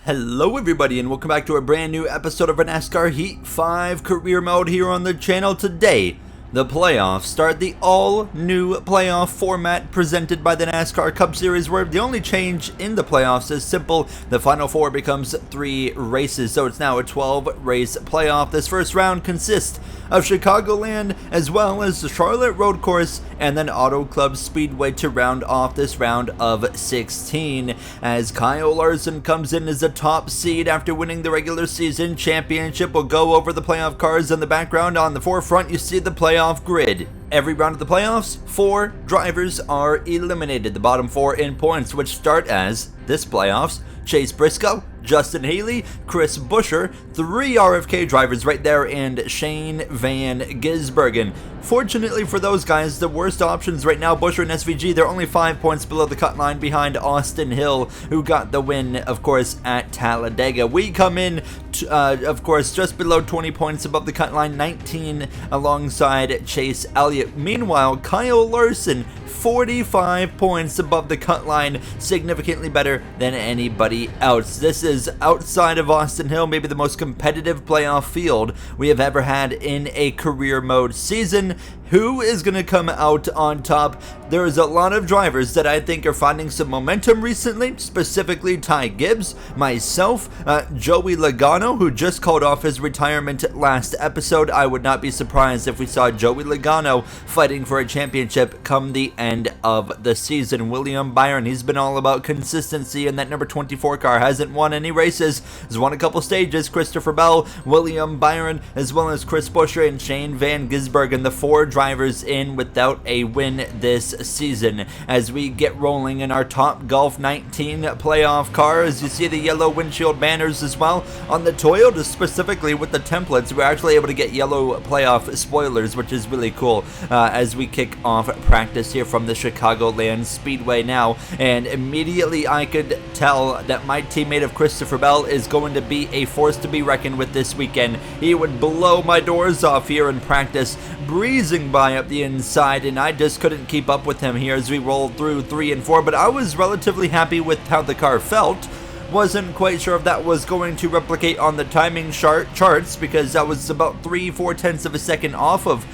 Hello everybody and welcome back to a brand new episode of our NASCAR Heat 5 career mode here on the channel. Today, the playoffs start, the all-new playoff format presented by the NASCAR Cup Series, where the only change in the playoffs is simple. The Final Four becomes 3 races, so it's now a 12-race playoff. This first round consists of Chicagoland as well as the Charlotte Road Course and then Auto Club Speedway to round off this round of 16, as Kyle Larson comes in as the top seed after winning the regular season championship. We'll go over the playoff cars in the background. On the forefront you see the playoff grid. Every round of the playoffs, 4 drivers are eliminated. The bottom 4 in points, which start as this playoffs: Chase Briscoe, Justin Haley, Chris Buescher, 3 RFK drivers right there, and Shane Van Gisbergen. Fortunately for those guys, the worst options right now, Buescher and SVG, they're only 5 points below the cut line behind Austin Hill, who got the win, of course, at Talladega. We come in, of course, just below 20 points above the cut line, 19 alongside Chase Elliott. Meanwhile, Kyle Larson, 45 points above the cut line, significantly better than anybody else. This is, outside of Austin Hill, maybe the most competitive playoff field we have ever had in a career mode season. Who is going to come out on top? There is a lot of drivers that I think are finding some momentum recently, specifically Ty Gibbs, myself, Joey Logano, who just called off his retirement last episode. I would not be surprised if we saw Joey Logano fighting for a championship come the end of the season. William Byron, he's been all about consistency, and that number 24 car hasn't won any races. He's won a couple stages. Christopher Bell, William Byron, as well as Chris Buescher and Shane Van Gisbergen, the 4 drivers in without a win this season. As we get rolling in our Top Golf 19 playoff car, as you see the yellow windshield banners as well on the Toyota, specifically with the templates, we're actually able to get yellow playoff spoilers, which is really cool, as we kick off practice here from the Chicagoland Speedway now. And immediately I could tell that my teammate of Christopher Bell is going to be a force to be reckoned with this weekend. He would blow my doors off here in practice, breezing by up the inside, and I just couldn't keep up with him here as we rolled through 3 and 4, but I was relatively happy with how the car felt. Wasn't quite sure if that was going to replicate on the timing charts, because that was about 3-4 tenths of a second off of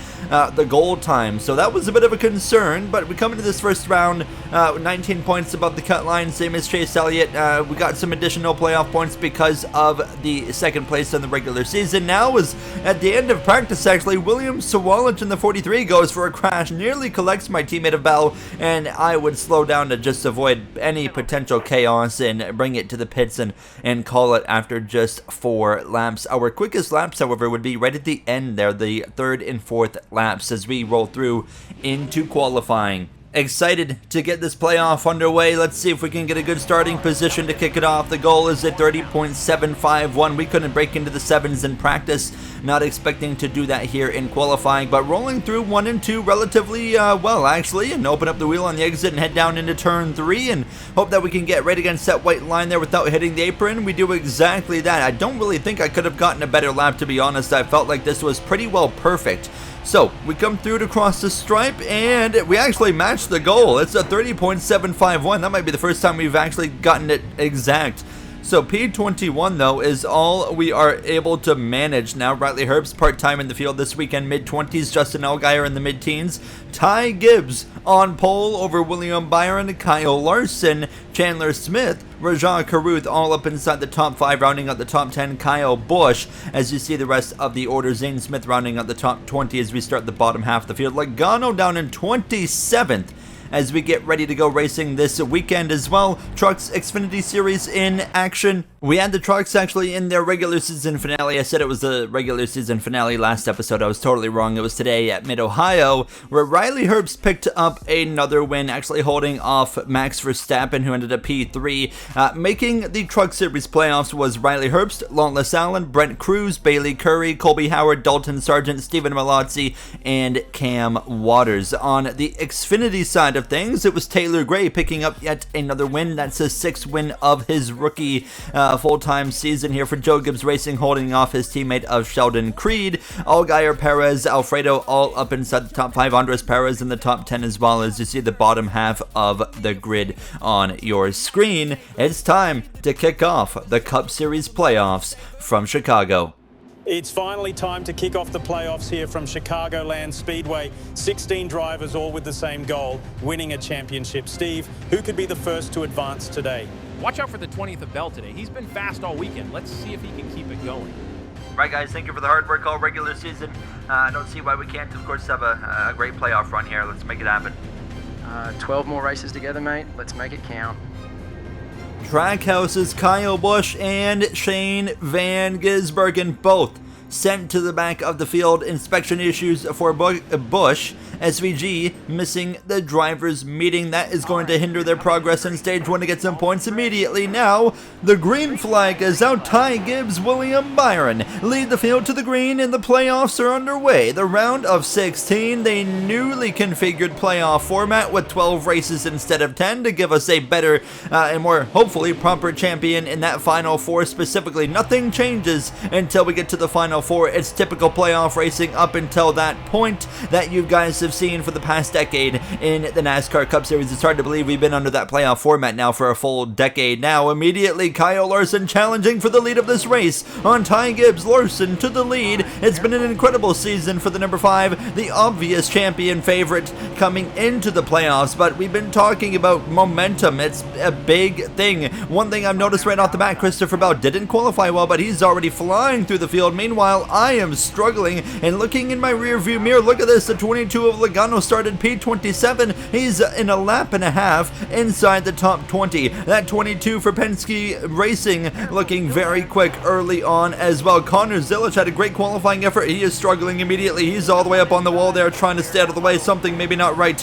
the goal time, so that was a bit of a concern. But we come into this first round 19 points above the cut line, same as Chase Elliott. We got some additional playoff points because of the second place in the regular season. Now is at the end of practice, actually, William Sawalich in the 43 goes for a crash, nearly collects my teammate of Bell, and I would slow down to just avoid any potential chaos and bring it to the pits and call it after just 4 laps. Our quickest laps, however, would be right at the end there, the 3rd and 4th laps, as we roll through into qualifying. Excited to get this playoff underway. Let's see if we can get a good starting position to kick it off. The goal is at 30.751. We couldn't break into the 7s in practice. Not expecting to do that here in qualifying, but rolling through 1 and 2 relatively well, actually, and open up the wheel on the exit and head down into turn 3 and hope that we can get right against that white line there without hitting the apron. We do exactly that. I don't really think I could have gotten a better lap, to be honest. I felt like this was pretty well perfect. So, we come through to cross the stripe, and we actually matched the goal. It's a 30.751. That might be the first time we've actually gotten it exact. So P21, though, is all we are able to manage now. Riley Herbst part-time in the field this weekend, mid-20s. Justin Allgaier in the mid-teens. Ty Gibbs on pole over William Byron, Kyle Larson, Chandler Smith, Rajah Caruth all up inside the top 5, rounding out the top 10, Kyle Busch. As you see the rest of the order, Zane Smith rounding out the top 20 as we start the bottom half of the field. Logano down in 27th. As we get ready to go racing this weekend as well. Trucks Xfinity Series in action. We had the trucks actually in their regular season finale. I said it was the regular season finale last episode. I was totally wrong. It was today at Mid-Ohio, where Riley Herbst picked up another win, actually holding off Max Verstappen, who ended up P3. Making the Truck Series playoffs was Riley Herbst, Lawless Allen, Brent Cruz, Bailey Curry, Colby Howard, Dalton Sargent, Stephen Malazzi, and Cam Waters. On the Xfinity side of of things, it was Taylor Gray picking up yet another win. That's his 6th win of his rookie full-time season here for Joe Gibbs Racing, holding off his teammate of Sheldon Creed. Allgaier, Perez, Alfredo all up inside the top 5. Andres Perez in the top 10 as well, as you see the bottom half of the grid on your screen. It's time to kick off the Cup Series playoffs from Chicago. It's finally time to kick off the playoffs here from Chicagoland Speedway. 16 drivers, all with the same goal, winning a championship. Steve, who could be the first to advance today? Watch out for the 20th of Bell today. He's been fast all weekend. Let's see if he can keep it going. Right, guys, thank you for the hard work all regular season. I don't see why we can't, of course, have a great playoff run here. Let's make it happen. 12 more races together, mate. Let's make it count. Trackhouse's Kyle Busch and Shane Van Gisbergen both sent to the back of the field. Inspection issues for Busch. SVG missing the driver's meeting. That is going to hinder their progress in stage 1 to get some points immediately. Now, the green flag is out. Ty Gibbs, William Byron lead the field to the green, and the playoffs are underway. The round of 16, the newly configured playoff format with 12 races instead of 10 to give us a better and more, hopefully, proper champion in that final 4 specifically. Nothing changes until we get to the final 4. It's typical playoff racing up until that point that you guys have seen for the past decade in the NASCAR Cup Series. It's hard to believe we've been under that playoff format now for a full decade now. Immediately, Kyle Larson challenging for the lead of this race on Ty Gibbs. Larson to the lead. It's been an incredible season for the number 5, the obvious champion favorite coming into the playoffs, but we've been talking about momentum. It's a big thing. One thing I've noticed right off the bat, Christopher Bell didn't qualify well, but he's already flying through the field. Meanwhile, I am struggling and looking in my rear view mirror. Look at this, the 22 of Logano started P27. He's in a lap and a half inside the top 20. That 22 for Penske Racing looking very quick early on as well. Connor Zilic had a great qualifying effort. He is struggling immediately. He's all the way up on the wall there trying to stay out of the way. Something maybe not right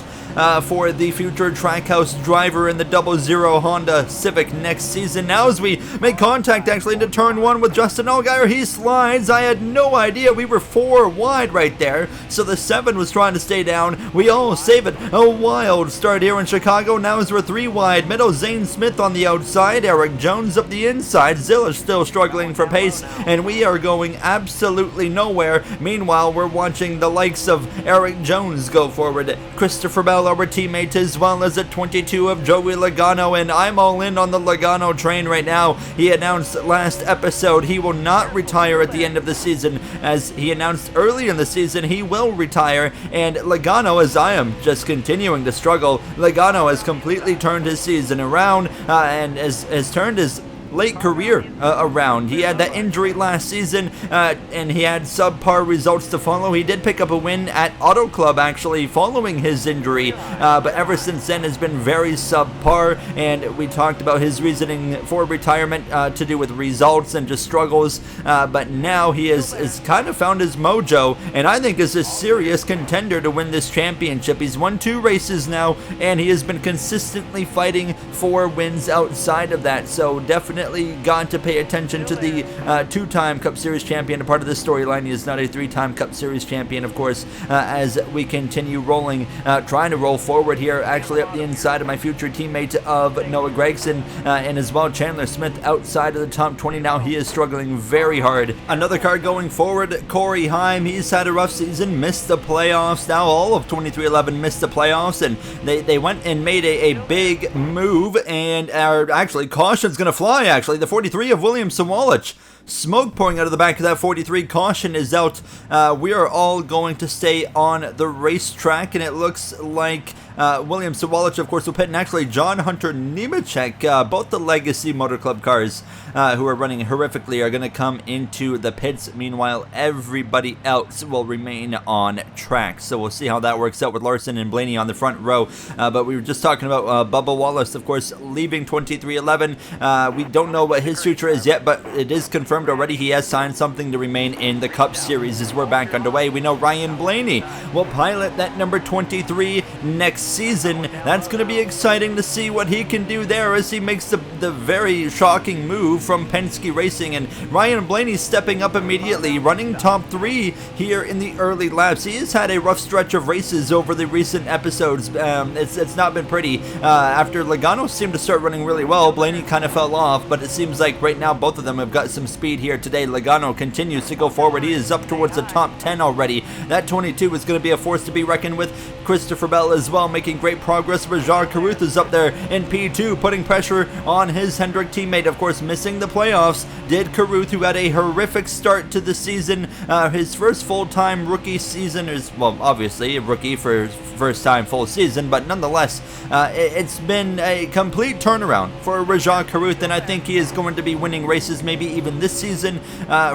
for the future Trackhouse driver in the 00 Honda Civic next season. Now as we make contact actually into turn 1 with Justin Allgaier, he slides. I had no idea we were 4 wide right there, so the 7 was trying to stay down. We all save it. A wild start here in Chicago. Now as we're 3 wide. Middle, Zane Smith on the outside. Eric Jones up the inside. Zilla still struggling for pace, and we are going absolutely nowhere. Meanwhile, we're watching the likes of Eric Jones go forward. Christopher Bell, our teammate, as well as a 22 of Joey Logano, and I'm all in on the Logano train right now. He announced last episode he will not retire at the end of the season, as he announced early in the season he will retire, and Logano, as I am just continuing to struggle, Logano has completely turned his season around and has turned his late career around. He had that injury last season and he had subpar results to follow. He did pick up a win at Auto Club actually following his injury, but ever since then has been very subpar, and we talked about his reasoning for retirement to do with results and just struggles, but now he has kind of found his mojo, and I think is a serious contender to win this championship. He's won 2 races now, and he has been consistently fighting for wins outside of that, so definitely got to pay attention to the 2-time Cup Series champion. A part of this storyline, he is not a 3-time Cup Series champion, of course, as we continue rolling, trying to roll forward here, actually up the inside of my future teammate of Noah Gregson, and as well Chandler Smith outside of the top 20 now. He is struggling very hard. Another car going forward, Corey Heim, he's had a rough season, missed the playoffs. Now all of 2311 missed the playoffs, and they went and made a big move, and actually caution's going to fly. Actually, the 43 of William Sawalich. Smoke pouring out of the back of that 43. Caution is out. We are all going to stay on the racetrack, and it looks like William Sawalich, of course, will pit, and actually John Hunter Nemechek, both the Legacy Motor Club cars who are running horrifically, are going to come into the pits. Meanwhile, everybody else will remain on track. So we'll see how that works out with Larson and Blaney on the front row. But we were just talking about Bubba Wallace, of course, leaving 2311. We don't know what his future is yet, but it is confirmed already. He has signed something to remain in the Cup Series as we're back underway. We know Ryan Blaney will pilot that number 23 next next season. That's going to be exciting to see what he can do there as he makes the very shocking move from Penske Racing. And Ryan Blaney stepping up immediately, running top 3 here in the early laps. He has had a rough stretch of races over the recent episodes. It's not been pretty. After Logano seemed to start running really well, Blaney kind of fell off, but it seems like right now both of them have got some speed here today. Logano continues to go forward. He is up towards the top 10 already. That 22 is going to be a force to be reckoned with. Christopher Bell as well making great progress. Rajah Caruth is up there in P2, putting pressure on his Hendrick teammate. Of course, missing the playoffs did Caruth, who had a horrific start to the season. His first full-time rookie season is, well, obviously a rookie for his first time full season, but nonetheless, it's been a complete turnaround for Rajah Caruth, and I think he is going to be winning races maybe even this season,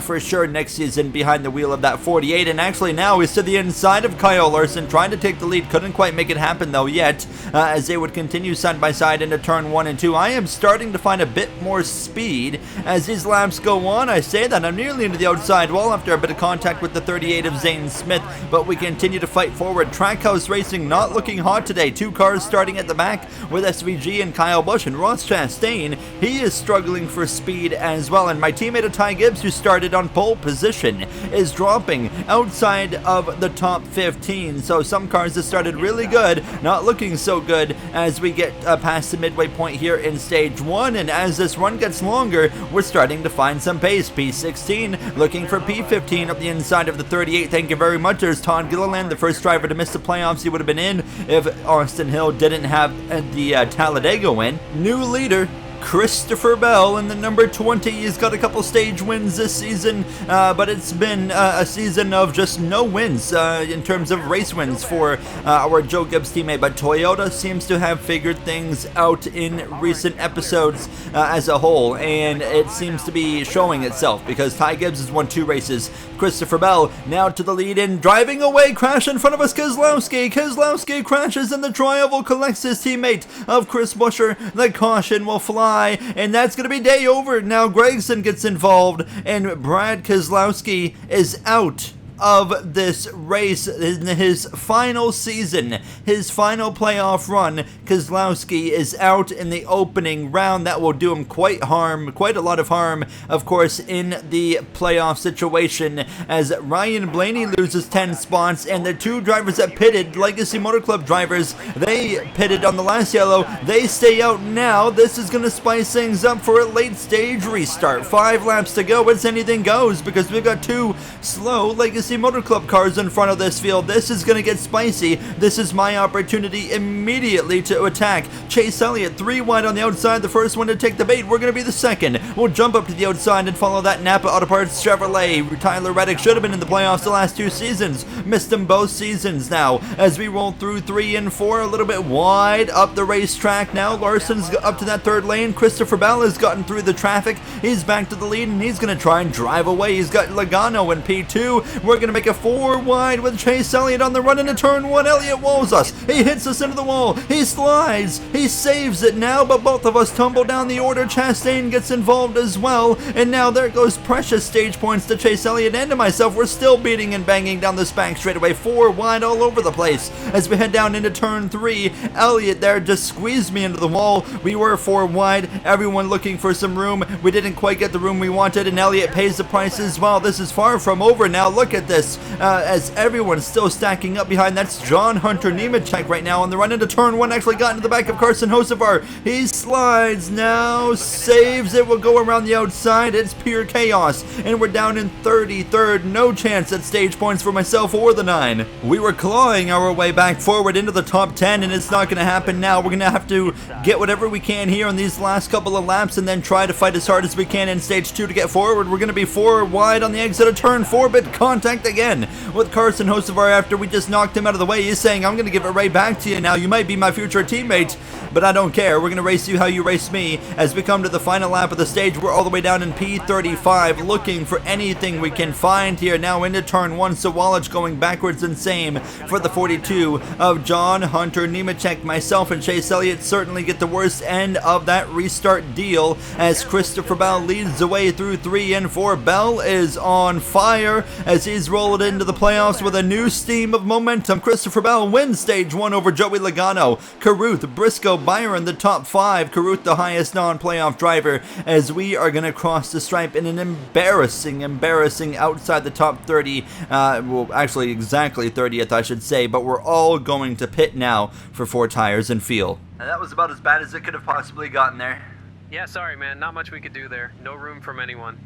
for sure next season behind the wheel of that 48. And actually now he's to the inside of Kyle Larson, trying to take the lead. Couldn't quite make it happen though yet, as they would continue side by side into turn 1 and 2. I am starting to find a bit more speed as these laps go on. I say that I'm nearly into the outside wall after a bit of contact with the 38 of Zane Smith, but we continue to fight forward. Trackhouse Racing not looking hot today. 2 cars starting at the back with SVG and Kyle Busch, and Ross Chastain, he is struggling for speed as well. And my teammate Ty Gibbs, who started on pole position, is dropping outside of the top 15. So some cars that started really good, not looking so good as we get past the midway point here in stage 1. And as this run gets longer, we're starting to find some pace. P16 looking for P15 up the inside of the 38. Thank you very much. There's Todd Gilliland, the first driver to miss the playoffs. He would have been in if Austin Hill didn't have the Talladega win. New leader, Christopher Bell in the number 20. He's got a couple stage wins this season, but it's been a season of just no wins in terms of race wins for our Joe Gibbs teammate. But Toyota seems to have figured things out in recent episodes as a whole, and it seems to be showing itself because Ty Gibbs has won 2 races. Christopher Bell now to the lead and driving away. Crash in front of us, Keselowski. Keselowski crashes in the tri-oval, collects his teammate of Chris Buescher. The caution will fly, and that's going to be day over. Now Gregson gets involved, and Brad Keselowski is out of this race in his final season, his final playoff run. Keselowski is out in the opening round. That will do him quite a lot of harm, of course, in the playoff situation, as Ryan Blaney loses 10 spots, and the 2 drivers that pitted, Legacy Motor Club drivers, they pitted on the last yellow. They stay out now. This is going to spice things up for a late stage restart. 5 laps to go. It's anything goes because we've got 2 slow Legacy Motor Club cars in front of this field. This is going to get spicy. This is my opportunity immediately to attack. Chase Elliott 3 wide on the outside, the first one to take the bait. We're going to be the second. We'll jump up to the outside and follow that Napa Auto Parts Chevrolet. Tyler Reddick should have been in the playoffs the last 2 seasons. Missed them both seasons now as we roll through 3 and 4 a little bit wide up the racetrack. Now Larson's up to that 3rd lane. Christopher Bell has gotten through the traffic. He's back to the lead, and he's going to try and drive away. He's got Logano in P2. We're going to make a 4 wide with Chase Elliott on the run into turn 1. Elliott walls us. He hits us into the wall. He slides. He saves it now, but both of us tumble down the order. Chastain gets involved as well, and now there goes precious stage points to Chase Elliott and to myself. We're still beating and banging down this back straightaway. 4 wide all over the place as we head down into turn 3. Elliott there just squeezed me into the wall. We were 4 wide. Everyone looking for some room. We didn't quite get the room we wanted, and Elliott pays the price as well. This is far from over now. Look at this. As everyone's still stacking up behind. That's John Hunter Nemechek right now on the run into turn 1. Actually got into the back of Carson Hocevar. He slides now, saves it. Will go around the outside. It's pure chaos, and we're down in 33rd. No chance at stage points for myself or the 9. We were clawing our way back forward into the top 10, and it's not going to happen now. We're going to have to get whatever we can here on these last couple of laps, and then try to fight as hard as we can in stage 2 to get forward. We're going to be 4 wide on the exit of turn 4, but contact again with Carson Hocevar after we just knocked him out of the way. He's saying, I'm going to give it right back to you now. You might be my future teammate, but I don't care. We're going to race you how you race me. As we come to the final lap of the stage, we're all the way down in P35, looking for anything we can find here. Now into turn 1, Sawallich going backwards and same for the 42 of John Hunter Nemechek. Myself and Chase Elliott certainly get the worst end of that restart deal as Christopher Bell leads the way through 3 and 4. Bell is on fire as he's is rolled into the playoffs with a new steam of momentum. Christopher Bell wins stage 1 over Joey Logano. Carruth, Briscoe, Byron, the top 5. Carruth, the highest non-playoff driver, as we are going to cross the stripe in an embarrassing outside the top 30. Well, actually exactly 30th, I should say, but we're all going to pit now for 4 tires and feel. And that was about as bad as it could have possibly gotten there. Yeah, sorry, man. Not much we could do there. No room from anyone.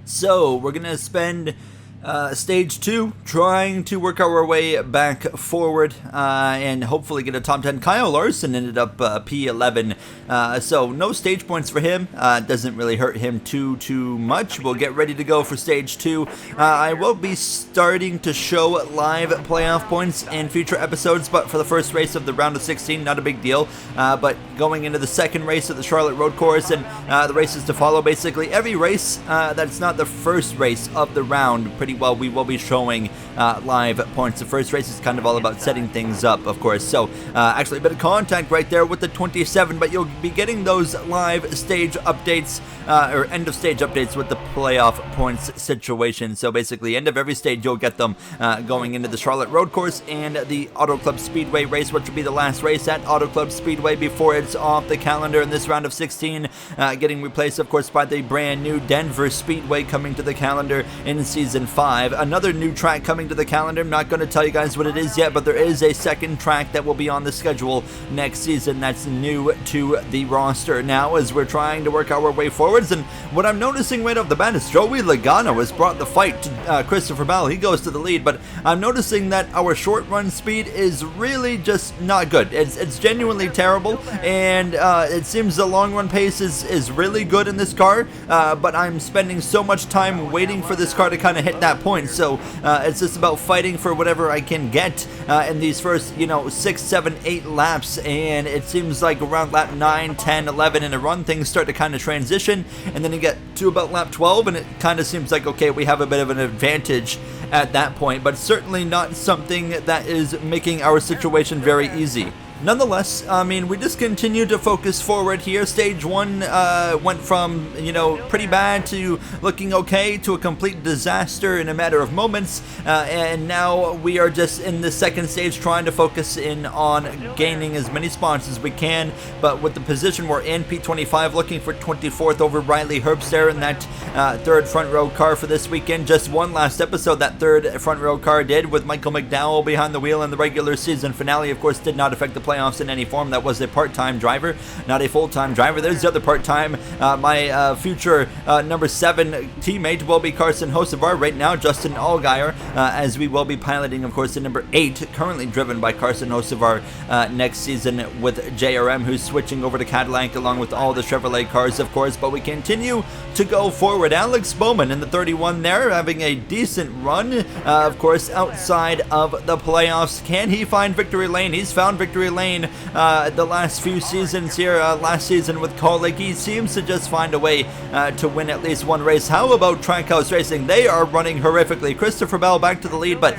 So, we're going to spend stage 2 trying to work our way back forward and hopefully get a top 10. Kyle Larson ended up P11, so no stage points for him. Doesn't really hurt him too much. We'll get ready to go for stage 2. I will be starting to show live playoff points in future episodes, but for the first race of the round of 16, not a big deal. But going into the second race of the Charlotte Road Course and the races to follow, basically every race that's not the first race of the round, pretty well we will be showing live points. The first race is kind of all about setting things up, of course. So actually a bit of contact right there with the 27, but you'll be getting those live stage updates or end of stage updates with the playoff points situation. So basically end of every stage you'll get them going into the Charlotte Road Course and the Auto Club Speedway race, which will be the last race at Auto Club Speedway before it's off the calendar in this round of 16, getting replaced of course by the brand new Denver Speedway coming to the calendar in season 5. Another new track coming to the calendar. I'm not going to tell you guys what it is yet, but there is a second track that will be on the schedule next season that's new to the roster now as we're trying to work our way forwards. And what I'm noticing right off the bat is Joey Logano has brought the fight to Christopher Bell. He goes to the lead, but I'm noticing that our short run speed is really just not good. It's genuinely terrible, and it seems the long run pace is really good in this car, but I'm spending so much time waiting for this car to kind of hit that point. So it's just about fighting for whatever I can get in these first 6, 7, 8 laps, and it seems like around lap 9, 10, 11 in a run things start to kind of transition, and then you get to about lap 12 and it kind of seems like okay, we have a bit of an advantage at that point, but certainly not something that is making our situation very easy. Nonetheless, I mean, we just continue to focus forward here. Stage 1 went from, pretty bad to looking okay to a complete disaster in a matter of moments. And now we are just in the second stage trying to focus in on gaining as many spots as we can. But with the position we're in, P25 looking for 24th over Riley Herbster in that third front row car for this weekend. Just one last episode that third front row car did with Michael McDowell behind the wheel in the regular season finale. Of course, did not affect the playoffs in any form. That was a part-time driver, not a full-time driver. There's the other part-time. My future number 7 teammate will be Carson Hocevar. Right now, Justin Allgaier, as we will be piloting, of course, the number 8, currently driven by Carson Hocevar next season with JRM, who's switching over to Cadillac along with all the Chevrolet cars, of course. But we continue to go forward. Alex Bowman in the 31 there, having a decent run, of course, outside of the playoffs. Can he find victory lane? He's found victory lane the last few seasons here. Last season with Kaulig, he seems to just find a way to win at least one race. How about Trackhouse Racing? They are running horrifically. Christopher Bell back to the lead, but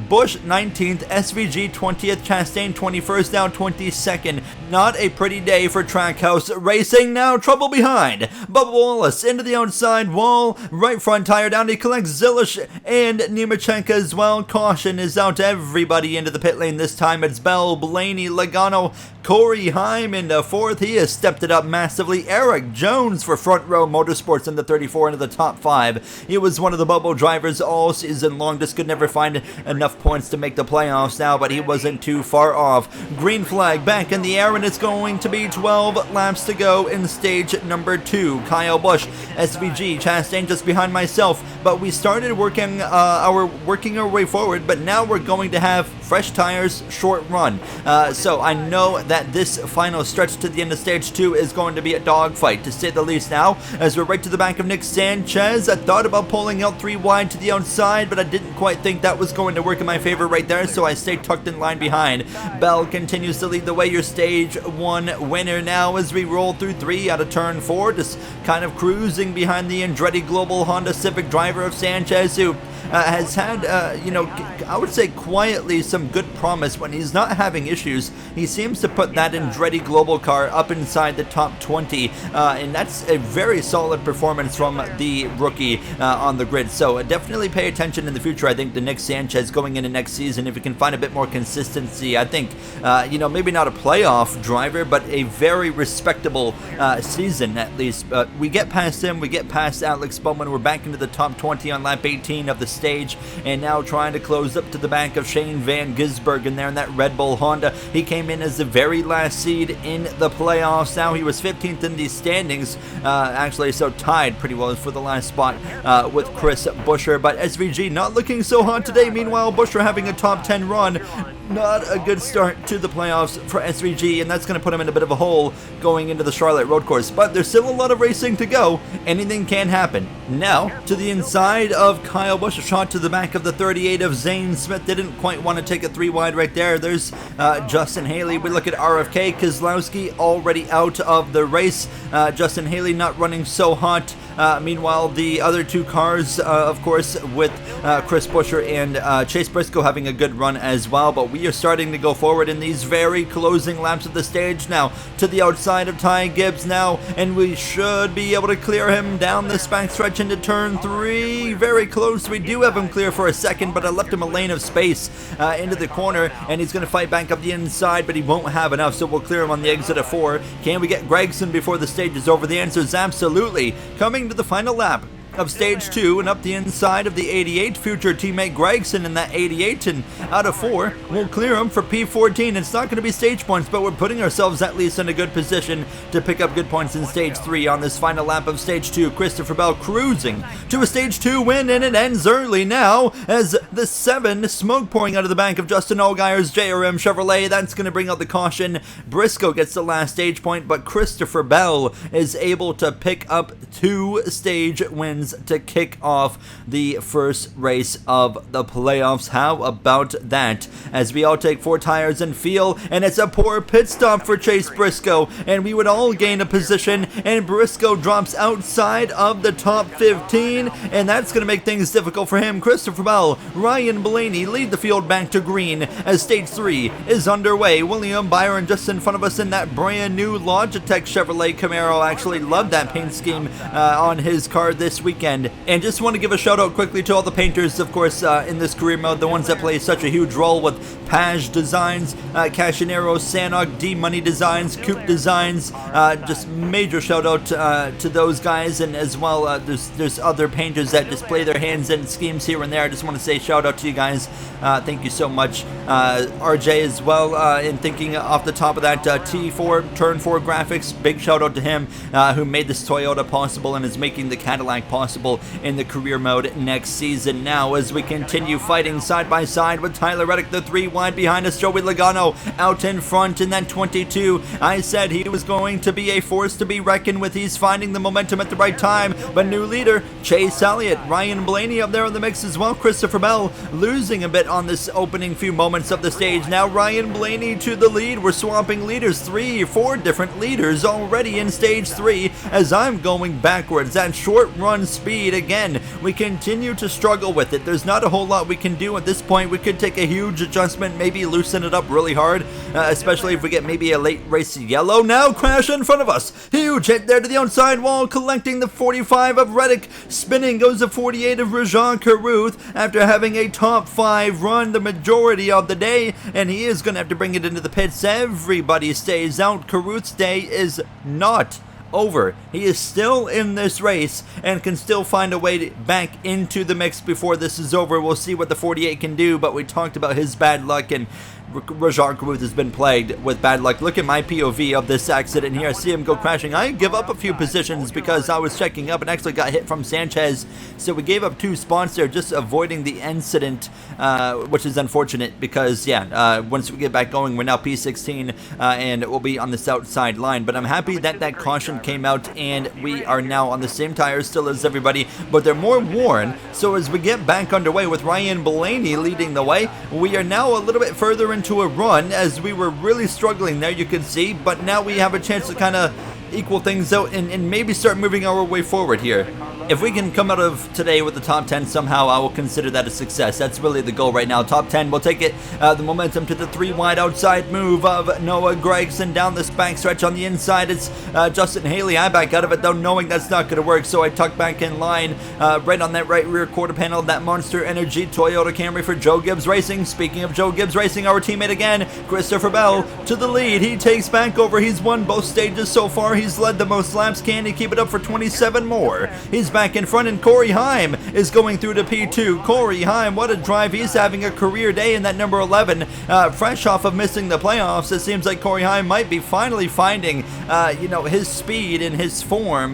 Bush 19th, SVG 20th, Chastain 21st, now 22nd. Not a pretty day for Trackhouse Racing. Now trouble behind. Bubba Wallace into the outside wall, right front tire down. He collects Zilish and Nemechenko as well. Caution is out. Everybody into the pit lane this time. It's Bell, Blaney, Logano, Corey Heim into 4th. He has stepped it up massively. Eric Jones for Front Row Motorsports in the 34 into the top 5. He was one of the bubble drivers all season long. Just could never find enough points to make the playoffs now, but he wasn't too far off. Green flag back in the air, and it's going to be 12 laps to go in stage number 2. Kyle Busch, SVG, Chastain just behind myself, but we started working our way forward, but now we're going to have fresh tires, short run. So I know that this final stretch to the end of stage 2 is going to be a dogfight, to say the least now, as we're right to the back of Nick Sanchez. I thought about pulling out 3 wide to the outside, but I didn't quite think that was going to work in my favor right there, so I stayed tucked in line behind. Bell continues to lead the way, your stage 1 winner now as we roll through 3 out of turn 4, just kind of cruising behind the Andretti Global Honda Civic driver of Sanchez, who has had, I would say quietly some some good promise when he's not having issues. He seems to put that Andretti Global car up inside the top 20, and that's a very solid performance from the rookie on the grid. So definitely pay attention in the future, I think, to Nick Sanchez going into next season. If we can find a bit more consistency, I think, maybe not a playoff driver, but a very respectable season at least. We get past him, we get past Alex Bowman, we're back into the top 20 on lap 18 of the stage, and now trying to close up to the back of Shane Van Gisbergen there in that Red Bull Honda. He came in as the very last seed in the playoffs. Now he was 15th in these standings, actually, so tied pretty well for the last spot with Chris Buescher. But SVG not looking so hot today. Meanwhile, Buescher having a top 10 run. Not a good start to the playoffs for SVG, and that's going to put him in a bit of a hole going into the Charlotte road course. But there's still a lot of racing to go. Anything can happen. Now, to the inside of Kyle Busch, a shot to the back of the 38 of Zane Smith. Didn't quite want to take it 3 wide right there. There's Justin Haley. We look at RFK. Keselowski already out of the race. Justin Haley not running so hot. Meanwhile, the other 2 cars, of course, with Chris Buescher and Chase Briscoe having a good run as well. But we are starting to go forward in these very closing laps of the stage now to the outside of Ty Gibbs now, and we should be able to clear him down this back stretch into turn 3. Very close. We do have him clear for a second, but I left him a lane of space into the corner, and he's going to fight back up the inside, but he won't have enough, so we'll clear him on the exit of 4. Can we get Gregson before the stage is over? The answer is absolutely. Coming to the final lap of stage 2 and up the inside of the 88, future teammate Gregson in that 88, and out of 4 we'll clear him for P14. It's not going to be stage points, but we're putting ourselves at least in a good position to pick up good points in stage 3 on this final lap of stage 2. Christopher Bell cruising to a stage 2 win, and it ends early now as the 7 smoke pouring out of the bank of Justin Allgaier's JRM Chevrolet. That's going to bring out the caution. Briscoe gets the last stage point, but Christopher Bell is able to pick up 2 stage wins to kick off the first race of the playoffs. How about that? As we all take 4 tires and feel, and it's a poor pit stop for Chase Briscoe, and we would all gain a position, and Briscoe drops outside of the top 15, and that's going to make things difficult for him. Christopher Bell, Ryan Blaney lead the field back to green as stage 3 is underway. William Byron just in front of us in that brand new Logitech Chevrolet Camaro. Actually loved that paint scheme on his car this weekend. And just want to give a shout out quickly to all the painters, of course, in this career mode, the ones that play such a huge role with Paj Designs, Cachinero, Sanok, DMoney Designs, Koop Designs. Just major shout out to those guys, and as well there's other painters that just play their hands in schemes here and there. I just want to say shout out to you guys. Thank you so much. RJ as well, in thinking off the top of that, T4 Turn 4 Graphics, big shout out to him, who made this Toyota possible and is making the Cadillac possible in the career mode next season. Now as we continue fighting side by side with Tyler Reddick, the 3 wide behind us, Joey Logano out in front in that 22. I said he was going to be a force to be reckoned with. He's finding the momentum at the right time, but new leader Chase Elliott, Ryan Blaney up there in the mix as well. Christopher Bell losing a bit on this opening few moments of the stage. Now Ryan Blaney to the lead. We're swapping leaders, 3 or 4 different leaders already in stage 3 as I'm going backwards. That short run speed again, we continue to struggle with it. There's not a whole lot we can do at this point. We could take a huge adjustment, maybe loosen it up really hard, especially if we get maybe a late race yellow. Now crash in front of us, huge hit there to the outside wall, collecting the 45 of Reddick, spinning goes the 48 of Rajan Carruth after having a top 5 run the majority of the day, and he is going to have to bring it into the pits. Everybody stays out. Carruth's day is not over. He is still in this race and can still find a way back into the mix before this is over. We'll see what the 48 can do, but we talked about his bad luck, and Rajan Carruth has been plagued with bad luck. Look at my POV of this accident here. I see him go crashing. I give up a few positions because I was checking up and actually got hit from Sanchez. So we gave up 2 spots there, just avoiding the incident, which is unfortunate because, yeah, once we get back going, we're now P16 and we'll be on this outside line. But I'm happy that that caution came out and we are now on the same tires still as everybody, but they're more worn. So as we get back underway with Ryan Blaney leading the way, we are now a little bit further into a run as we were really struggling there, you can see, but now we have a chance to kind of equal things out and maybe start moving our way forward here. if we can come out of today with the top 10 somehow, I will consider that a success. That's really the goal right now. Top 10, we'll take it, the momentum to the 3 wide outside move of Noah Gregson down this back stretch on the inside. It's Justin Haley. I back out of it though, knowing that's not going to work, so I tuck back in line right on that right rear quarter panel, that Monster Energy Toyota Camry for Joe Gibbs Racing. Speaking of Joe Gibbs Racing, our teammate again, Christopher Bell to the lead. He takes back over. He's won both stages so far. He's led the most laps. Can he keep it up for 27 more? He's back in front, and Corey Heim is going through to P2. Corey Heim, what a drive. He's having a career day in that number 11. Fresh off of missing the playoffs, it seems like Corey Heim might be finally finding, his speed and his form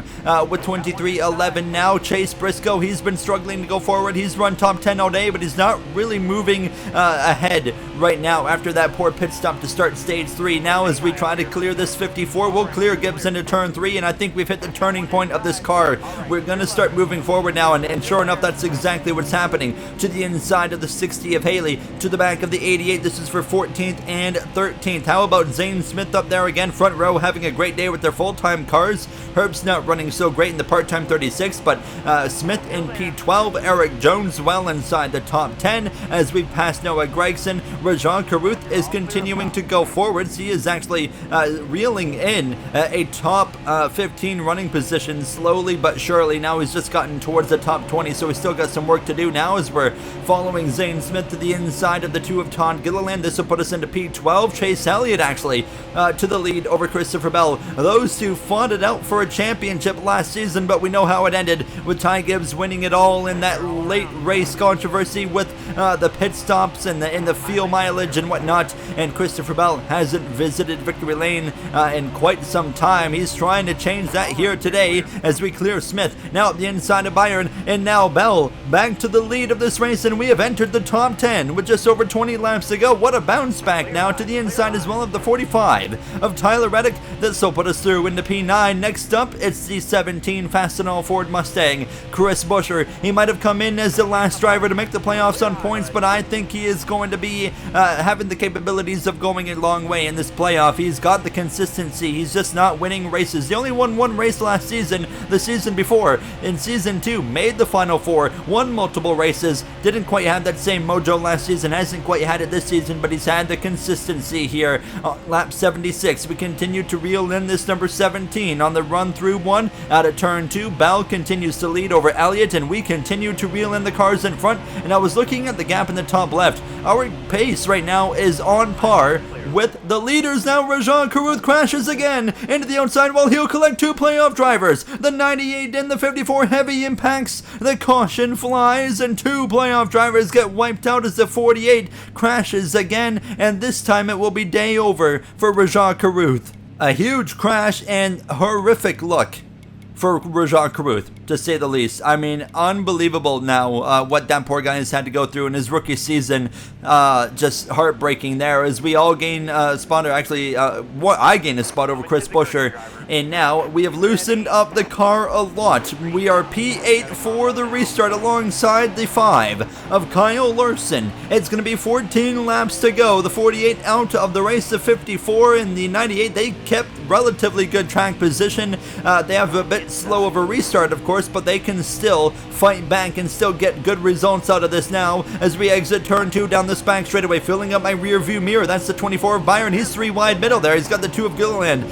with 23.11 now. Chase Briscoe, he's been struggling to go forward. He's run top 10 all day, but he's not really moving ahead right now after that poor pit stop to start stage 3. Now as we try to clear this 54, we'll clear Gibson to turn 3, and I think we've hit the turning point of this car. We're going to start moving forward now, and sure enough, that's exactly what's happening. To the inside of the 60 of Haley, to the back of the 88. This is for 14th and 13th. How about Zane Smith up there again, front row, having a great day with their full-time cars. Herb's not running so great in the part-time 36, but Smith in P12. Eric Jones well inside the top 10 as we pass Noah Gregson. Rajan Caruth is continuing to go forwards. He is actually reeling in a top 15 running position slowly but surely. Now he's just gotten towards the top 20, so he's still got some work to do now as we're following Zane Smith to the inside of the 2 of Todd Gilliland. This will put us into P12. Chase Elliott actually to the lead over Christopher Bell. Those two fought it out for a championship last season, but we know how it ended with Ty Gibbs winning it all in that late race controversy with the pit stops and the fuel mileage and whatnot, and Christopher Bell hasn't visited victory lane in quite some time. He's trying to change that here today as we clear Smith now at the inside of Byron, and now Bell back to the lead of this race, and we have entered the top 10 with just over 20 laps to go. What a bounce back now to the inside as well of the 45 of Tyler Reddick. This will put us through into P9. Next up, it's the 17 Fastenal Ford Mustang, Chris Buescher. He might have come in as the last driver to make the playoffs on points, but I think he is going to be having the capabilities of going a long way in this playoff. He's got the consistency. He's just not winning races. He only won one race last season, the season before. In season 2, made the final 4, won multiple races, didn't quite have that same mojo last season, hasn't quite had it this season, but he's had the consistency here. Lap 76, we continue to reel in this number 17 on the run through one out of turn 2. Bell continues to lead over Elliott, and we continue to reel in the cars in front. And I was looking at the gap in the top left. Our pace right now is on par with the leaders. Now Rajan Caruth crashes again into the outside while he'll collect 2 playoff drivers. The 98 and the 54 heavy impacts. The caution flies, and 2 playoff drivers get wiped out as the 48 crashes again, and this time it will be day over for Rajan Caruth. A huge crash and horrific luck for Rajan Caruth, to say the least. I mean, unbelievable now what that poor guy has had to go through in his rookie season. Just heartbreaking there as we all gain a spot, or actually I gain a spot over Chris Buescher, and now we have loosened up the car a lot. We are P8 for the restart alongside the 5 of Kyle Larson. It's going to be 14 laps to go. The 48 out of the race, the 54 and the 98, they kept relatively good track position. They have a bit slow of a restart, of course, but they can still fight back and still get good results out of this now as we exit turn 2 down this back straightaway, filling up my rear view mirror. That's the 24 of Byron. He's 3 wide middle there. He's got the 2 of Gilliland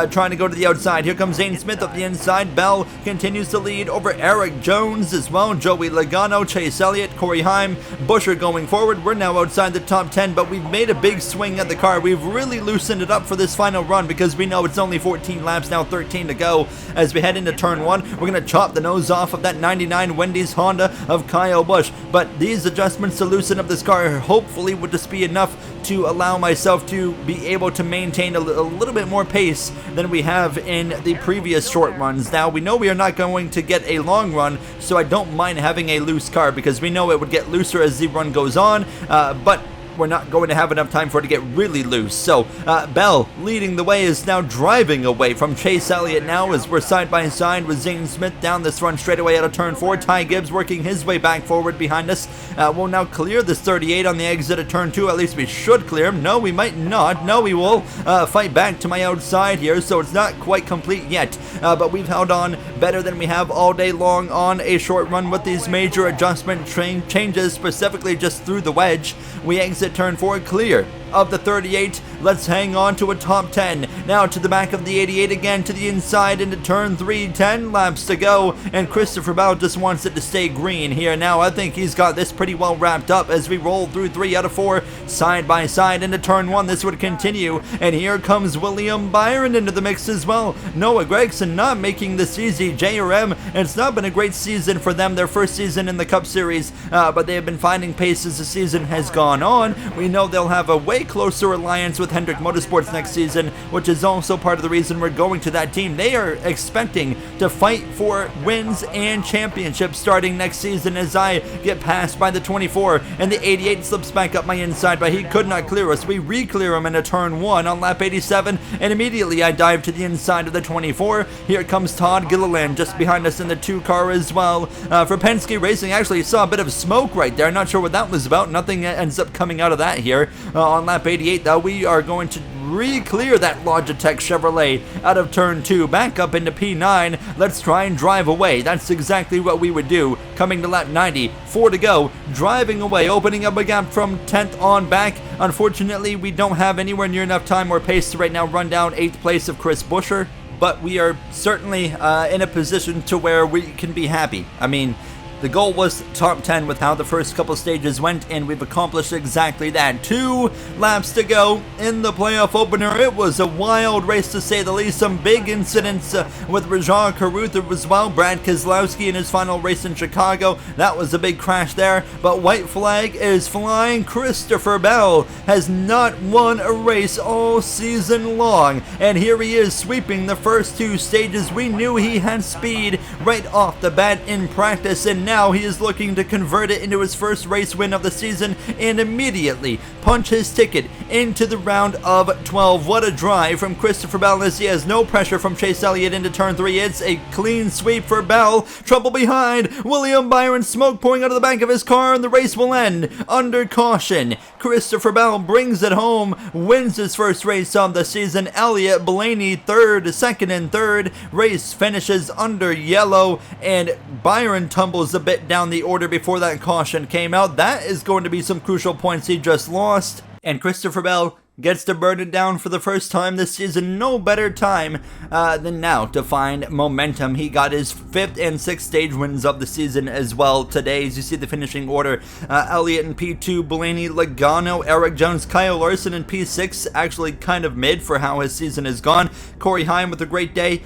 trying to go to the outside. Here comes Zane Smith up the inside. Bell continues to lead over Eric Jones as well. Joey Logano, Chase Elliott, Corey Heim, Buescher going forward. We're now outside the top 10, but we've made a big swing at the car. We've really loosened it up for this final run because we know it's only 14 laps now, 13 to go as we head into turn 1. We're going to chop the nose off of that 99 Wendy's Honda of Kyle Busch, but these adjustments to loosen up this car hopefully would just be enough to allow myself to be able to maintain a little bit more pace than we have in the previous short runs. Now, we know we are not going to get a long run, so I don't mind having a loose car because we know it would get looser as the run goes on, but we're not going to have enough time for it to get really loose. So Bell leading the way is now driving away from Chase Elliott now as we're side by side with Zane Smith down this run straight away out of turn 4. Ty Gibbs working his way back forward behind us. We'll now clear this 38 on the exit of turn 2. At least we should clear him. No, we might not. No, we will fight back to my outside here, so it's not quite complete yet. But we've held on better than we have all day long on a short run with these major adjustment changes, specifically just through the wedge. We exit turn 4 clear of the 38. Let's hang on to a top 10. Now to the back of the 88 again, to the inside into turn 3. 10 laps to go, and Christopher Bell just wants it to stay green here. Now I think he's got this pretty well wrapped up as we roll through 3 out of 4 side by side into turn 1. This would continue, and here comes William Byron into the mix as well. Noah Gregson not making this easy. JRM, it's not been a great season for them, their first season in the Cup Series, but they have been finding pace as the season has gone on. We know they'll have a way closer alliance with Hendrick Motorsports next season, which is also part of the reason we're going to that team. They are expecting to fight for wins and championships starting next season as I get passed by the 24, and the 88 slips back up my inside, but he could not clear us. We re-clear him into turn 1 on lap 87, and immediately I dive to the inside of the 24. Here comes Todd Gilliland just behind us in the 2 car as well. For Penske Racing, actually saw a bit of smoke right there. Not sure what that was about. Nothing ends up coming out of that here. On lap 88, though, we are going to re-clear that Logitech Chevrolet out of turn 2, back up into P9. Let's try and drive away. That's exactly what we would do. Coming to lap 90, 4 to go, driving away, opening up a gap from 10th on back. Unfortunately, we don't have anywhere near enough time or pace to right now run down 8th place of Chris Buescher, but we are certainly in a position to where we can be happy. I mean, the goal was top 10 with how the first couple stages went, and we've accomplished exactly that. 2 laps to go in the playoff opener. It was a wild race to say the least. Some big incidents with Rajah Caruth as well. Brad Keselowski in his final race in Chicago. That was a big crash there, but white flag is flying. Christopher Bell has not won a race all season long, and here he is sweeping the first 2 stages. We knew he had speed right off the bat in practice, and now he is looking to convert it into his first race win of the season and immediately punch his ticket into the round of 12. What a drive from Christopher Bell as he has no pressure from Chase Elliott into turn 3. It's a clean sweep for Bell. Trouble behind. William Byron, smoke pouring out of the back of his car, and the race will end under caution. Christopher Bell brings it home, wins his first race of the season. Elliott Blaney second and third. Race finishes under yellow, and Byron tumbles a bit down the order before that caution came out. That is going to be some crucial points he just lost, and Christopher Bell gets to burn it down for the first time this season. No better time than now to find momentum. He got his 5th and 6th stage wins of the season as well today. As you see the finishing order, Elliott in P2, Blaney, Logano, Eric Jones, Kyle Larson in P6, actually kind of mid for how his season has gone. Corey Heim with a great day.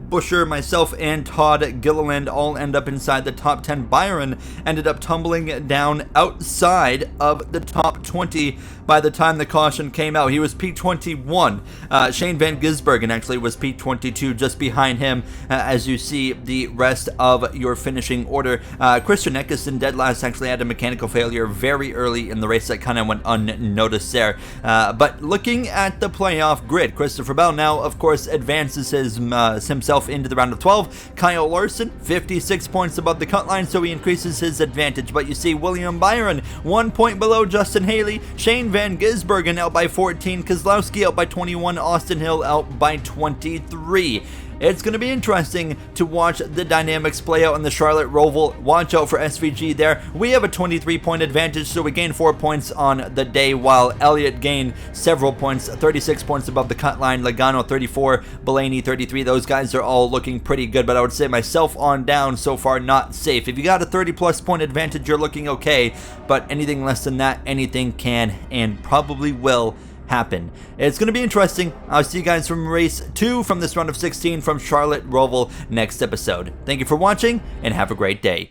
Buescher, myself, and Todd Gilliland all end up inside the top 10. Byron ended up tumbling down outside of the top 20 by the time the caution came out. He was P21. Shane Van Gisbergen actually was P22, just behind him, as you see the rest of your finishing order. Christian Eckeston, dead last, actually had a mechanical failure very early in the race that kind of went unnoticed there. But looking at the playoff grid, Christopher Bell now, of course, advances himself into the round of 12. Kyle Larson, 56 points above the cut line, so he increases his advantage. But you see William Byron, 1 point below Justin Haley. Shane Van Gisbergen out by 14. Keselowski out by 21. Austin Hill out by 23. It's going to be interesting to watch the dynamics play out in the Charlotte Roval. Watch out for SVG there. We have a 23-point advantage, so we gained 4 points on the day, while Elliott gained several points, 36 points above the cut line. Logano 34, Blaney 33. Those guys are all looking pretty good, but I would say myself on down so far not safe. If you got a 30-plus point advantage, you're looking okay, but anything less than that, anything can and probably will happen. It's going to be interesting. I'll see you guys from race 2 from this round of 16 from Charlotte Roval next episode. Thank you for watching and have a great day.